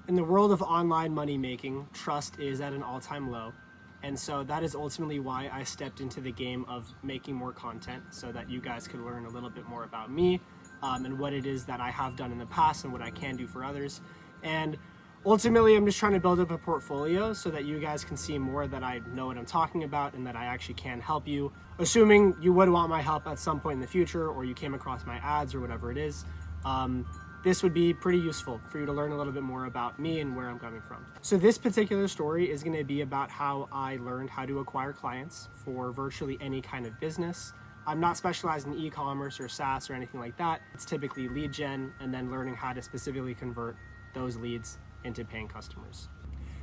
In the world of online money making, trust is at an all-time low. And so that is ultimately why I stepped into the game of making more content so that you guys could learn a little bit more about me and what it is that I have done in the past and what I can do for others. And ultimately, I'm just trying to build up a portfolio so that you guys can see more that I know what I'm talking about and that I actually can help you, assuming you would want my help at some point in the future or you came across my ads or whatever it is. This would be pretty useful for you to learn a little bit more about me and where I'm coming from. So this particular story is going to be about how I learned how to acquire clients for virtually any kind of business. I'm not specialized in e-commerce or SaaS or anything like that. It's typically lead gen and then learning how to specifically convert those leads into paying customers.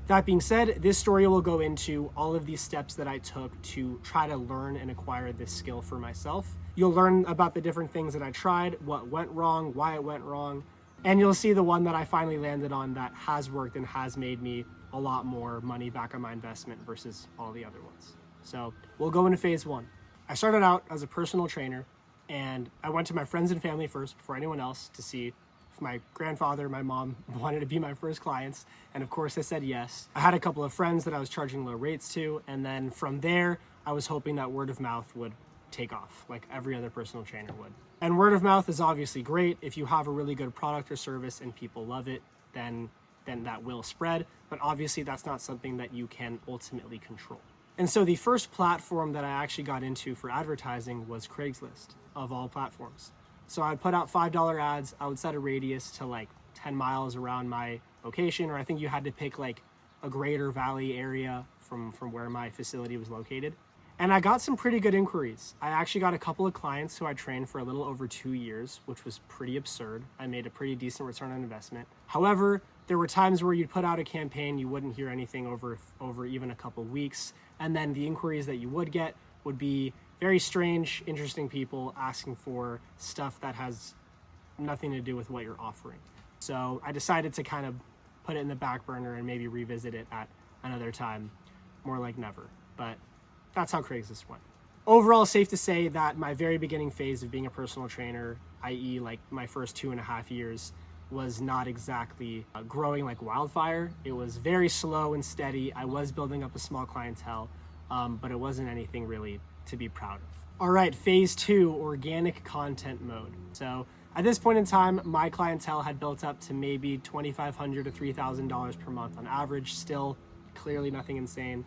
That being said, this story will go into all of these steps that I took to try to learn and acquire this skill for myself. You'll learn about the different things that I tried, what went wrong, why it went wrong, and you'll see the one that I finally landed on that has worked and has made me a lot more money back on my investment versus all the other ones. So we'll go into phase one. I started out as a personal trainer and I went to my friends and family first before anyone else to see if my grandfather, my mom wanted to be my first clients. And of course I said yes. I had a couple of friends that I was charging low rates to. And then from there, I was hoping that word of mouth would take off like every other personal trainer would. And word of mouth is obviously great. If you have a really good product or service and people love it, then that will spread. But obviously that's not something that you can ultimately control. And so the first platform that I actually got into for advertising was Craigslist, of all platforms. So I'd put out $5 ads. I would set a radius to like 10 miles around my location, or I think you had to pick like a greater valley area from where my facility was located. And I got some pretty good inquiries. I actually got a couple of clients who I trained for a little over 2 years, which was pretty absurd. I made a pretty decent return on investment. However, there were times where you'd put out a campaign, you wouldn't hear anything over even a couple weeks. And then the inquiries that you would get would be very strange, interesting people asking for stuff that has nothing to do with what you're offering. So I decided to kind of put it in the back burner and maybe revisit it at another time, more like never. But that's how Craigslist went. Overall, safe to say that my very beginning phase of being a personal trainer, i.e. like my first 2.5 years, was not exactly growing like wildfire. It was very slow and steady. I was building up a small clientele, but it wasn't anything really to be proud of. All right, phase two, organic content mode. So at this point in time, my clientele had built up to maybe $2,500 to $3,000 per month on average. Still, clearly nothing insane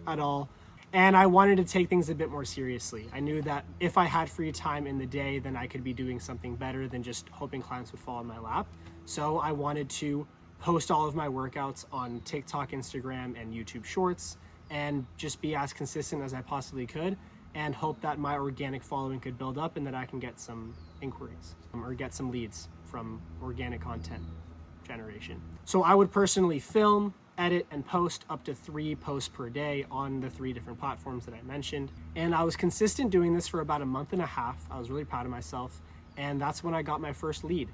at all. And I wanted to take things a bit more seriously. I knew that if I had free time in the day, then I could be doing something better than just hoping clients would fall in my lap. So I wanted to post all of my workouts on TikTok, Instagram, and YouTube Shorts, and just be as consistent as I possibly could, and hope that my organic following could build up and that I can get some inquiries or get some leads from organic content generation. So I would personally film, edit, and post up to 3 posts per day on the 3 different platforms that I mentioned. And I was consistent doing this for about a month and a half. I was really proud of myself. And that's when I got my first lead.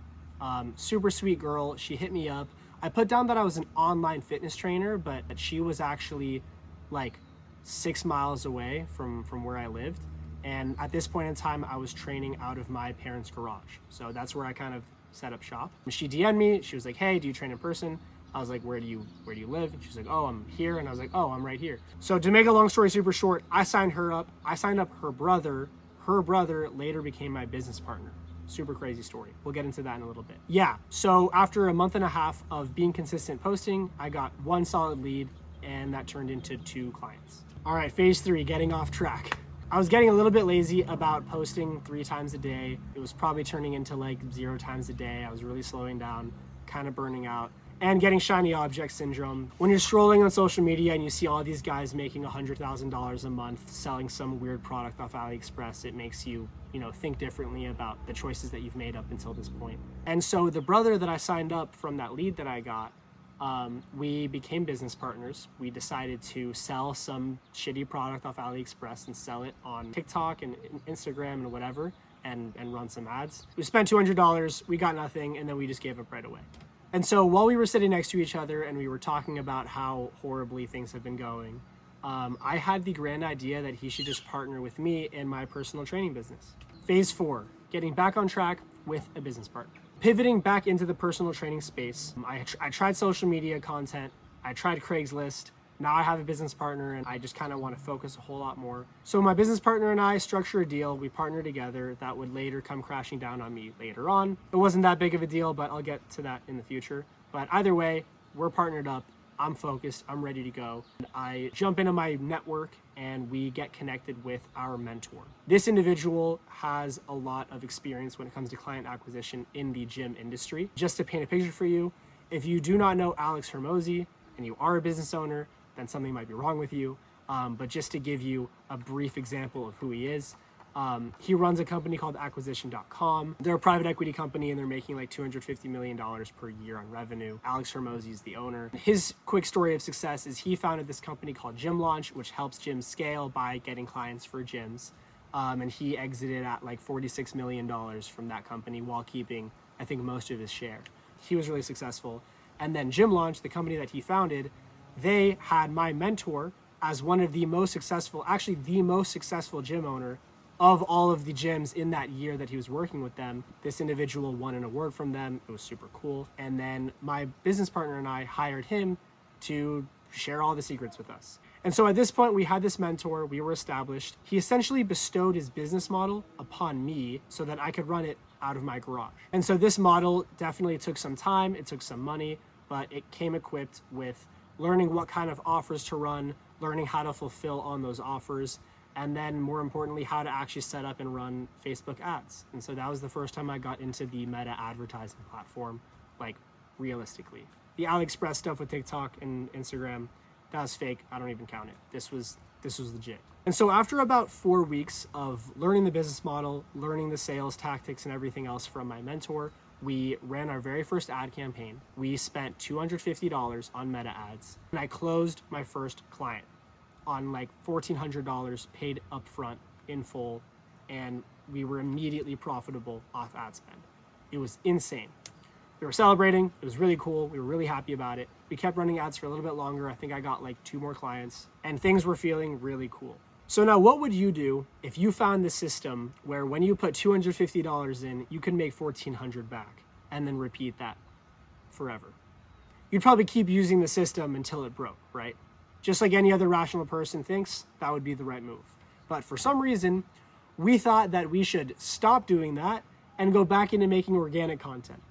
Super sweet girl. She hit me up. I put down that I was an online fitness trainer, but she was actually like 6 miles away from where I lived. And at this point in time, I was training out of my parents' garage. So that's where I kind of set up shop. And she DM'd me. She was like, hey, do you train in person? I was like, where do you live? And she's like, oh, I'm here. And I was like, oh, I'm right here. So to make a long story super short, I signed her up. I signed up her brother. Her brother later became my business partner. Super crazy story. We'll get into that in a little bit. Yeah, so after a month and a half of being consistent posting, I got 1 solid lead, and that turned into 2 clients. All right, phase 3, getting off track. I was getting a little bit lazy about posting 3 times a day. It was probably turning into like 0 times a day. I was really slowing down, kind of burning out, and getting shiny object syndrome. When you're scrolling on social media and you see all these guys making $100,000 a month selling some weird product off AliExpress, it makes you, think differently about the choices that you've made up until this point. And so the brother that I signed up from that lead that I got, we became business partners. We decided to sell some shitty product off AliExpress and sell it on TikTok and Instagram and whatever, and run some ads. We spent $200, we got nothing, and then we just gave up right away. And so while we were sitting next to each other and we were talking about how horribly things have been going, I had the grand idea that he should just partner with me in my personal training business. Phase 4, getting back on track with a business partner. Pivoting back into the personal training space, I tried social media content, I tried Craigslist. Now I have a business partner and I just kind of want to focus a whole lot more. So my business partner and I structure a deal. We partner together that would later come crashing down on me later on. It wasn't that big of a deal, but I'll get to that in the future. But either way, we're partnered up. I'm focused. I'm ready to go. I jump into my network and we get connected with our mentor. This individual has a lot of experience when it comes to client acquisition in the gym industry. Just to paint a picture for you, if you do not know Alex Hermosi and you are a business owner, then something might be wrong with you. But just to give you a brief example of who he is, he runs a company called acquisition.com. They're a private equity company and they're making like $250 million per year on revenue. Alex Hermosi is the owner. His quick story of success is he founded this company called Gym Launch, which helps gyms scale by getting clients for gyms. And he exited at like $46 million from that company while keeping, I think, most of his share. He was really successful. And then Gym Launch, the company that he founded, they had my mentor as one of the most successful, actually the most successful gym owner of all of the gyms in that year that he was working with them. This individual won an award from them. It was super cool. And then my business partner and I hired him to share all the secrets with us. And so at this point, we had this mentor, we were established. He essentially bestowed his business model upon me so that I could run it out of my garage. And so this model definitely took some time, it took some money, but it came equipped with learning what kind of offers to run, learning how to fulfill on those offers, and then more importantly, how to actually set up and run Facebook ads. And so that was the first time I got into the Meta advertising platform, like realistically. The AliExpress stuff with TikTok and Instagram, that was fake. I don't even count it. This was legit. And so after about 4 weeks of learning the business model, learning the sales tactics and everything else from my mentor, we ran our very first ad campaign. We spent $250 on Meta ads, and I closed my first client on like $1,400 paid upfront in full, and we were immediately profitable off ad spend. It was insane. We were celebrating. It was really cool. We were really happy about it. We kept running ads for a little bit longer. I think I got like 2 more clients, and things were feeling really cool. So now what would you do if you found the system where when you put $250 in, you could make $1,400 back and then repeat that forever? You'd probably keep using the system until it broke, right? Just like any other rational person thinks, that would be the right move. But for some reason, we thought that we should stop doing that and go back into making organic content.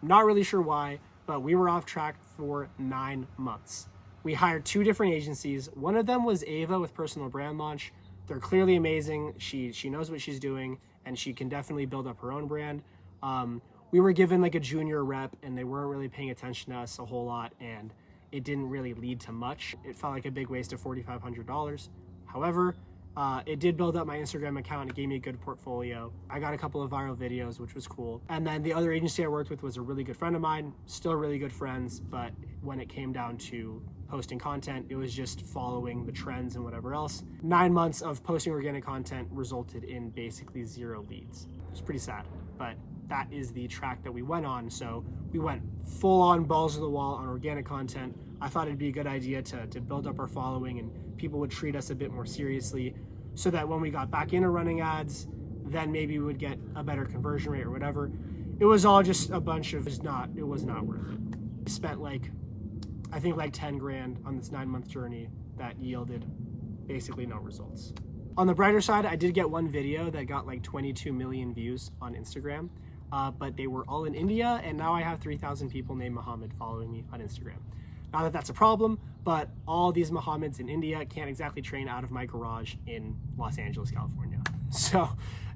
Not really sure why, but we were off track for 9 months. We hired 2 different agencies. One of them was Ava with Personal Brand Launch. They're clearly amazing. She knows what she's doing, and she can definitely build up her own brand. We were given like a junior rep, and they weren't really paying attention to us a whole lot, and it didn't really lead to much. It felt like a big waste of $4,500. However, it did build up my Instagram account. It gave me a good portfolio. I got a couple of viral videos, which was cool. And then the other agency I worked with was a really good friend of mine, still really good friends, but when it came down to posting content, it was just following the trends and whatever else. 9 months of posting organic content resulted in basically 0 leads. It's pretty sad, but that is the track that we went on. So we went full on balls to the wall on organic content. I thought it'd be a good idea to build up our following and people would treat us a bit more seriously so that when we got back into running ads, then maybe we would get a better conversion rate or whatever. It was all just a bunch of, it was not worth it. I spent I think 10 grand on this 9-month journey that yielded basically no results. On the brighter side, I did get one video that got 22 million views on Instagram, but they were all in India, and now I have 3,000 people named Muhammad following me on Instagram. Not that that's a problem, but all these Muhammads in India can't exactly train out of my garage in Los Angeles, California. So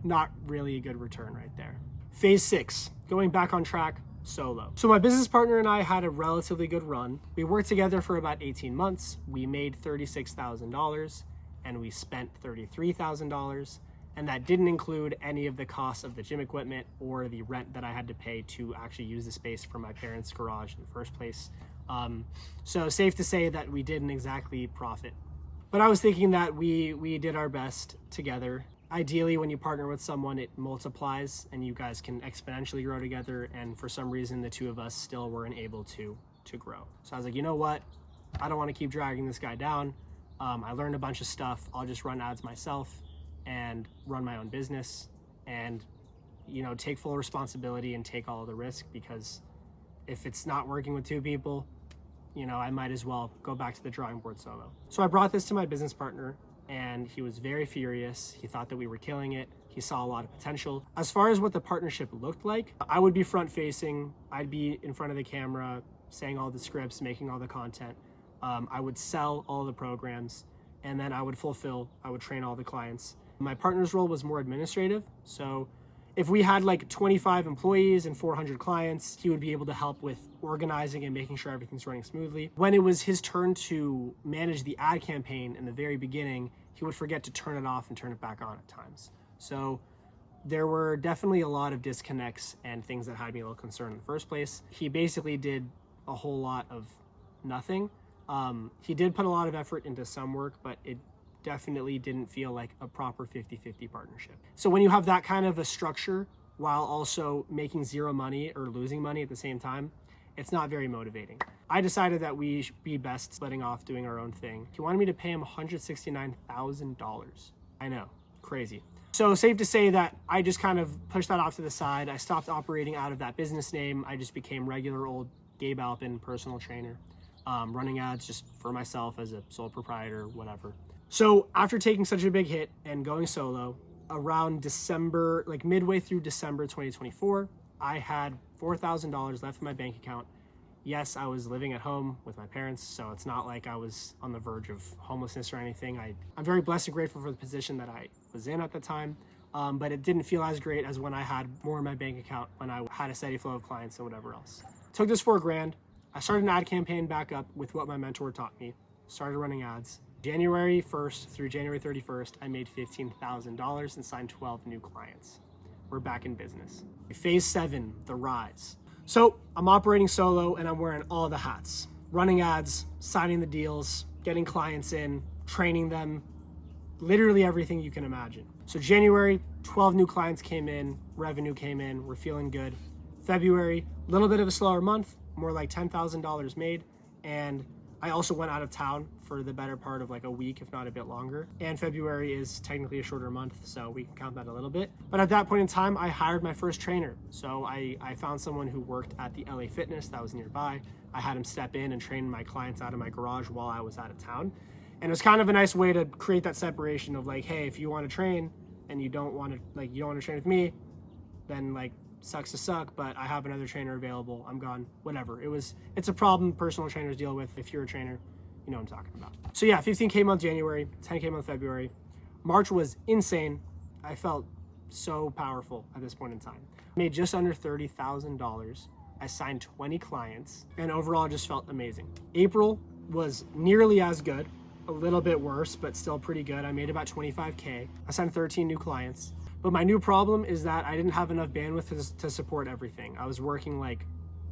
not really a good return right there. Phase 6, going back on track, solo. So my business partner and I had a relatively good run. We worked together for about 18 months. We made $36,000 and we spent $33,000. And that didn't include any of the costs of the gym equipment or the rent that I had to pay to actually use the space for my parents' garage in the first place. So safe to say that we didn't exactly profit. But I was thinking that we did our best together. Ideally, when you partner with someone, it multiplies and you guys can exponentially grow together. And for some reason, the 2 of us still weren't able to grow. So I was like, you know what? I don't want to keep dragging this guy down. I learned a bunch of stuff. I'll just run ads myself and run my own business and take full responsibility and take all of the risk, because if it's not working with two people, I might as well go back to the drawing board solo. So I brought this to my business partner, and he was very furious. He thought that we were killing it. He saw a lot of potential. As far as what the partnership looked like, I would be front facing. I'd be in front of the camera, saying all the scripts, making all the content. I would sell all the programs, and then I would train all the clients. My partner's role was more administrative. So if we had like 25 employees and 400 clients, he would be able to help with organizing and making sure everything's running smoothly. When it was his turn to manage the ad campaign in the very beginning, he would forget to turn it off and turn it back on at times. So there were definitely a lot of disconnects and things that had me a little concerned in the first place. He basically did a whole lot of nothing. He did put a lot of effort into some work, but it definitely didn't feel like a proper 50-50 partnership. So when you have that kind of a structure while also making zero money or losing money at the same time, it's not very motivating. I decided that we should be best splitting off, doing our own thing. He wanted me to pay him $169,000. I know, crazy. So safe to say that I just kind of pushed that off to the side. I stopped operating out of that business name. I just became regular old Gabe Alpin, personal trainer, running ads just for myself as a sole proprietor, whatever. So after taking such a big hit and going solo, around December, like midway through December 2024, I had $4,000 left in my bank account. Yes, I was living at home with my parents, so it's not like I was on the verge of homelessness or anything. I'm very blessed and grateful for the position that I was in at the time, but it didn't feel as great as when I had more in my bank account, when I had a steady flow of clients and whatever else. Took this $4,000. I started an ad campaign back up with what my mentor taught me. Started running ads. January 1st through January 31st, I made $15,000 and signed 12 new clients. We're back in business. Phase 7, the rise. So I'm operating solo and I'm wearing all the hats. Running ads, signing the deals, getting clients in, training them, literally everything you can imagine. So January, 12 new clients came in, revenue came in, we're feeling good. February, a little bit of a slower month, more like $10,000 made, and I also went out of town for the better part of like a week, if not a bit longer. And February is technically a shorter month, so we can count that a little bit. But at that point in time, I hired my first trainer. So I found someone who worked at the LA Fitness that was nearby. I had him step in and train my clients out of my garage while I was out of town. And it was kind of a nice way to create that separation of like, hey, if you want to train and you don't want to train with me, then like, sucks to suck, but I have another trainer available. I'm gone, whatever. It's a problem personal trainers deal with. If you're a trainer, you know what I'm talking about. So yeah, 15K month January, 10K month February. March was insane. I felt so powerful at this point in time. I made just under $30,000. I signed 20 clients, and overall just felt amazing. April was nearly as good, a little bit worse, but still pretty good. I made about 25K. I signed 13 new clients. But my new problem is that I didn't have enough bandwidth to support everything. I was working like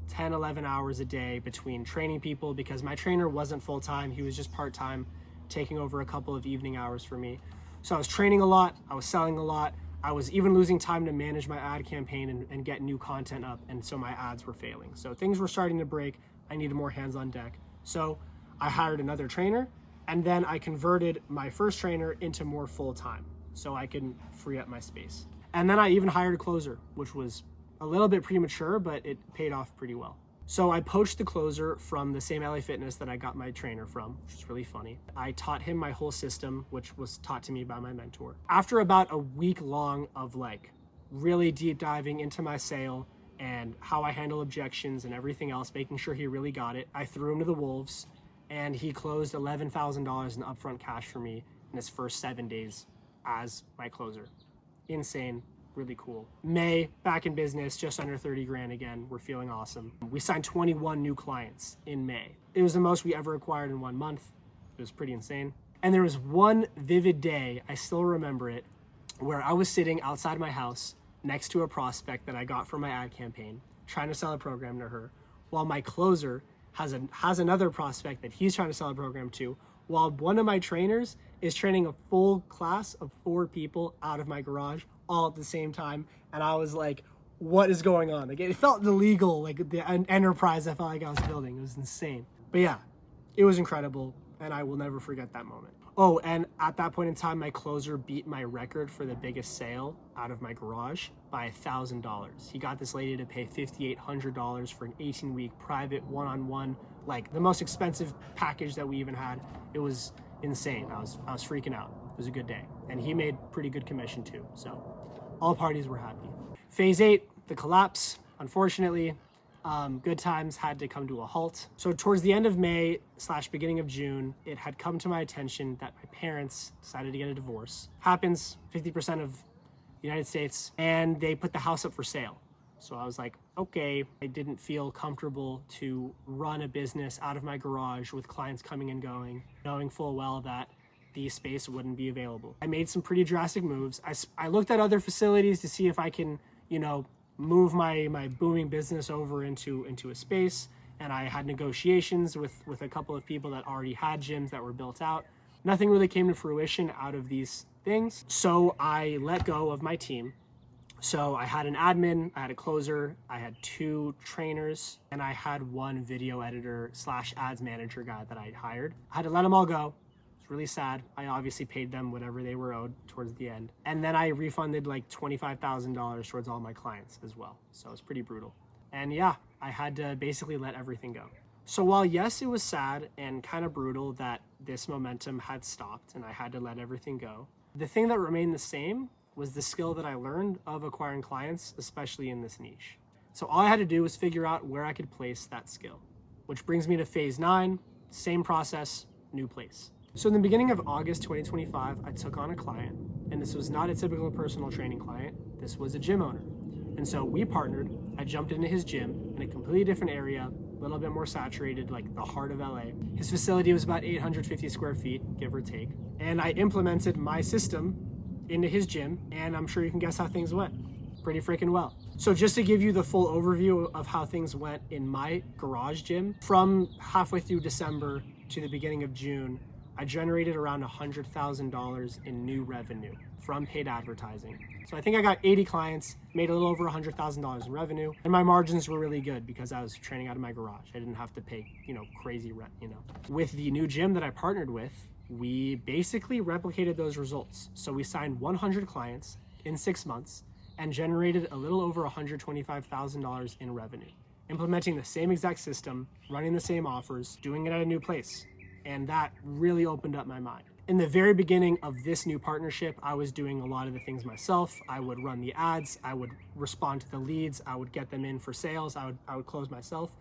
10, 11 hours a day between training people because my trainer wasn't full-time. He was just part-time, taking over a couple of evening hours for me. So I was training a lot. I was selling a lot. I was even losing time to manage my ad campaign and get new content up. And so my ads were failing. So things were starting to break. I needed more hands on deck. So I hired another trainer, and then I converted my first trainer into more full-time, so I can free up my space. And then I even hired a closer, which was a little bit premature, but it paid off pretty well. So I poached the closer from the same LA Fitness that I got my trainer from, which is really funny. I taught him my whole system, which was taught to me by my mentor. After about a week long of like really deep diving into my sale and how I handle objections and everything else, making sure he really got it, I threw him to the wolves, and he closed $11,000 in upfront cash for me in his first 7 days as my closer. Insane, really cool. May, back in business, just under 30 grand again. We're feeling awesome. We signed 21 new clients in May. It was the most we ever acquired in 1 month. It was pretty insane. And there was one vivid day, I still remember it, where I was sitting outside my house next to a prospect that I got from my ad campaign, trying to sell a program to her, while my closer has another prospect that he's trying to sell a program to, while one of my trainers is training a full class of 4 people out of my garage all at the same time. And I was like, what is going on? Like, it felt illegal, like the enterprise I felt like I was building. It was insane. But yeah, it was incredible, and I will never forget that moment. Oh, and at that point in time, my closer beat my record for the biggest sale out of my garage by $1,000. He got this lady to pay $5,800 for an 18-week private one-on-one, like the most expensive package that we even had. It was insane. I was freaking out. It was a good day. And he made pretty good commission too. So all parties were happy. Phase 8, the collapse. Unfortunately, good times had to come to a halt. So towards the end of May / beginning of June, it had come to my attention that my parents decided to get a divorce. Happens 50% of the United States, and they put the house up for sale. So I was like, okay, I didn't feel comfortable to run a business out of my garage with clients coming and going, knowing full well that the space wouldn't be available. I made some pretty drastic moves. I looked at other facilities to see if I can, move my booming business over into a space, and I had negotiations with a couple of people that already had gyms that were built out. Nothing really came to fruition out of these things, so I let go of my team. So I had an admin, I had a closer, I had 2 trainers, and I had 1 video editor / ads manager guy that I hired. I had to let them all go. It's really sad. I obviously paid them whatever they were owed towards the end. And then I refunded like $25,000 towards all my clients as well. So it was pretty brutal. And yeah, I had to basically let everything go. So while yes, it was sad and kind of brutal that this momentum had stopped and I had to let everything go, the thing that remained the same was the skill that I learned of acquiring clients, especially in this niche. So all I had to do was figure out where I could place that skill, which brings me to phase 9, same process, new place. So in the beginning of August 2025, I took on a client, and this was not a typical personal training client. This was a gym owner. And so we partnered. I jumped into his gym in a completely different area, a little bit more saturated, like the heart of LA. His facility was about 850 square feet, give or take. And I implemented my system into his gym, and I'm sure you can guess how things went. Pretty freaking well. So just to give you the full overview of how things went in my garage gym, from halfway through December to the beginning of June, I generated around $100,000 in new revenue from paid advertising. So I think I got 80 clients, made a little over $100,000 in revenue, and my margins were really good because I was training out of my garage. I didn't have to pay, crazy rent, With the new gym that I partnered with, we basically replicated those results. So we signed 100 clients in 6 months and generated a little over $125,000 in revenue, implementing the same exact system, running the same offers, doing it at a new place. And that really opened up my mind. In the very beginning of this new partnership, I was doing a lot of the things myself. I would run the ads, I would respond to the leads, I would get them in for sales, I would close myself.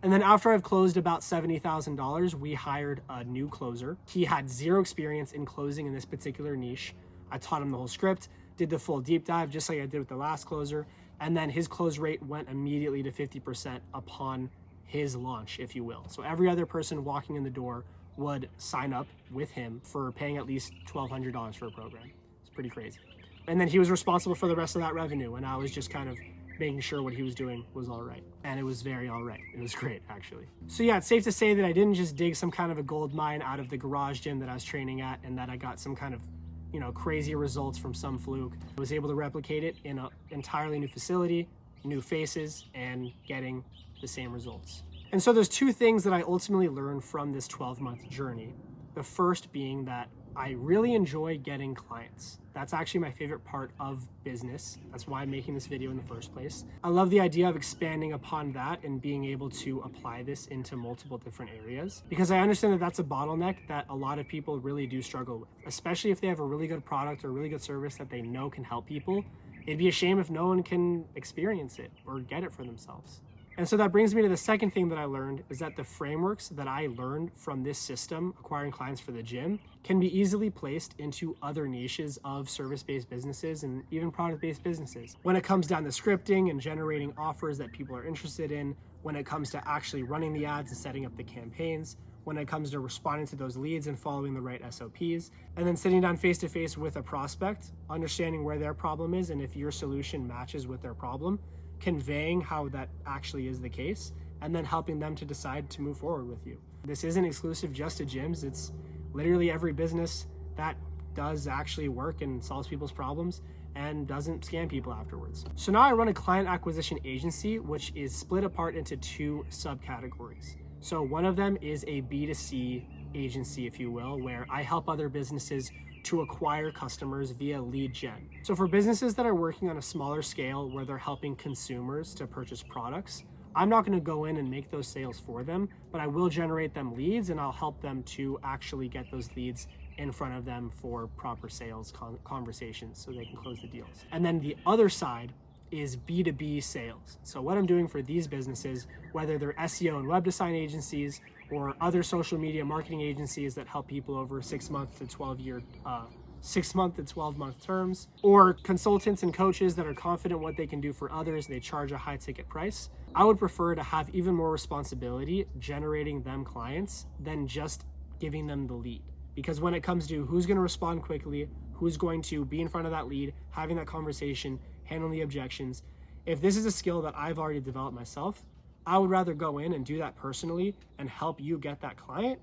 And then after I've closed about $70,000, we hired a new closer. He had 0 experience in closing in this particular niche. I taught him the whole script, did the full deep dive, just like I did with the last closer. And then his close rate went immediately to 50% upon his launch, if you will. So every other person walking in the door would sign up with him for paying at least $1,200 for a program. It's pretty crazy. And then he was responsible for the rest of that revenue, and I was just kind of making sure what he was doing was all right. And it was very all right. It was great, actually. So yeah, it's safe to say that I didn't just dig some kind of a gold mine out of the garage gym that I was training at and that I got some kind of crazy results from some fluke. I was able to replicate it in an entirely new facility, new faces, and getting the same results. And so there's 2 things that I ultimately learned from this 12-month journey. The first being that I really enjoy getting clients. That's actually my favorite part of business. That's why I'm making this video in the first place. I love the idea of expanding upon that and being able to apply this into multiple different areas, because I understand that that's a bottleneck that a lot of people really do struggle with, especially if they have a really good product or really good service that they know can help people. It'd be a shame if no one can experience it or get it for themselves. And so that brings me to the second thing that I learned, is that the frameworks that I learned from this system, acquiring clients for the gym, can be easily placed into other niches of service-based businesses and even product-based businesses. When it comes down to scripting and generating offers that people are interested in, when it comes to actually running the ads and setting up the campaigns, when it comes to responding to those leads and following the right SOPs, and then sitting down face-to-face with a prospect, understanding where their problem is and if your solution matches with their problem, conveying how that actually is the case, and then helping them to decide to move forward with you. This isn't exclusive just to gyms. It's literally every business that does actually work and solves people's problems and doesn't scam people afterwards. So now I run a client acquisition agency, which is split apart into 2 subcategories. So one of them is a B2C agency, if you will, where I help other businesses to acquire customers via lead gen. So for businesses that are working on a smaller scale where they're helping consumers to purchase products, I'm not going to go in and make those sales for them, but I will generate them leads and I'll help them to actually get those leads in front of them for proper sales conversations so they can close the deals. And then the other side is B2B sales. So what I'm doing for these businesses, whether they're SEO and web design agencies or other social media marketing agencies that help people over 6 month to 12 month terms, or consultants and coaches that are confident what they can do for others, they charge a high ticket price. I would prefer to have even more responsibility generating them clients than just giving them the lead. Because when it comes to who's going to respond quickly, who's going to be in front of that lead, having that conversation, handling the objections, if this is a skill that I've already developed myself, I would rather go in and do that personally and help you get that client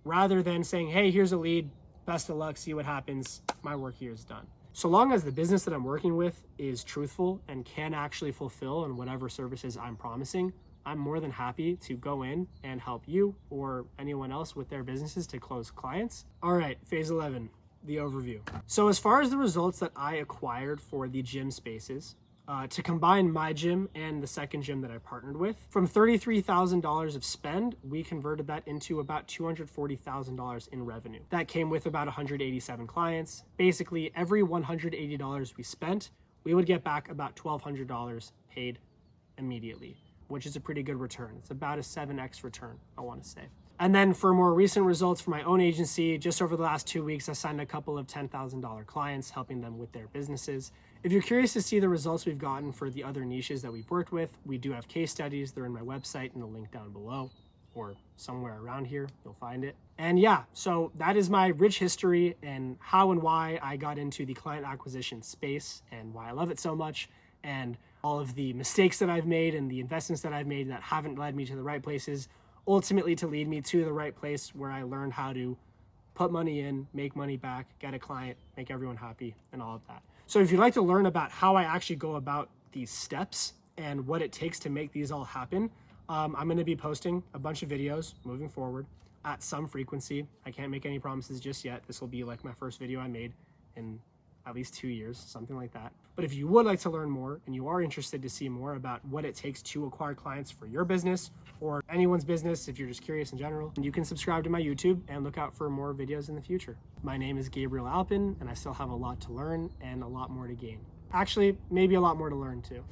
rather than saying, hey, here's a lead, best of luck, see what happens, my work here is done. So long as the business that I'm working with is truthful and can actually fulfill in whatever services I'm promising, I'm more than happy to go in and help you or anyone else with their businesses to close clients. All right, phase 11, the overview. So as far as the results that I acquired for the gym spaces, to combine my gym and the second gym that I partnered with, from $33,000 of spend, we converted that into about $240,000 in revenue. That came with about 187 clients. Basically, every $180 we spent, we would get back about $1,200 paid immediately, which is a pretty good return. It's about a 7x return, I want to say. And then for more recent results for my own agency, just over the last 2 weeks, I signed a couple of $10,000 clients, helping them with their businesses. If you're curious to see the results we've gotten for the other niches that we've worked with, we do have case studies. They're in my website and the link down below, or somewhere around here, you'll find it. And yeah, so that is my rich history and how and why I got into the client acquisition space and why I love it so much, and all of the mistakes that I've made and the investments that I've made that haven't led me to the right places, ultimately to lead me to the right place where I learned how to put money in, make money back, get a client, make everyone happy, and all of that. So if you'd like to learn about how I actually go about these steps and what it takes to make these all happen, I'm going to be posting a bunch of videos moving forward at some frequency. I can't make any promises just yet. This will be like my first video I made in at least 2 years, something like that. But if you would like to learn more and you are interested to see more about what it takes to acquire clients for your business or anyone's business, if you're just curious in general, you can subscribe to my YouTube and look out for more videos in the future. My name is Gabriel Alpin, and I still have a lot to learn and a lot more to gain. Actually, maybe a lot more to learn too.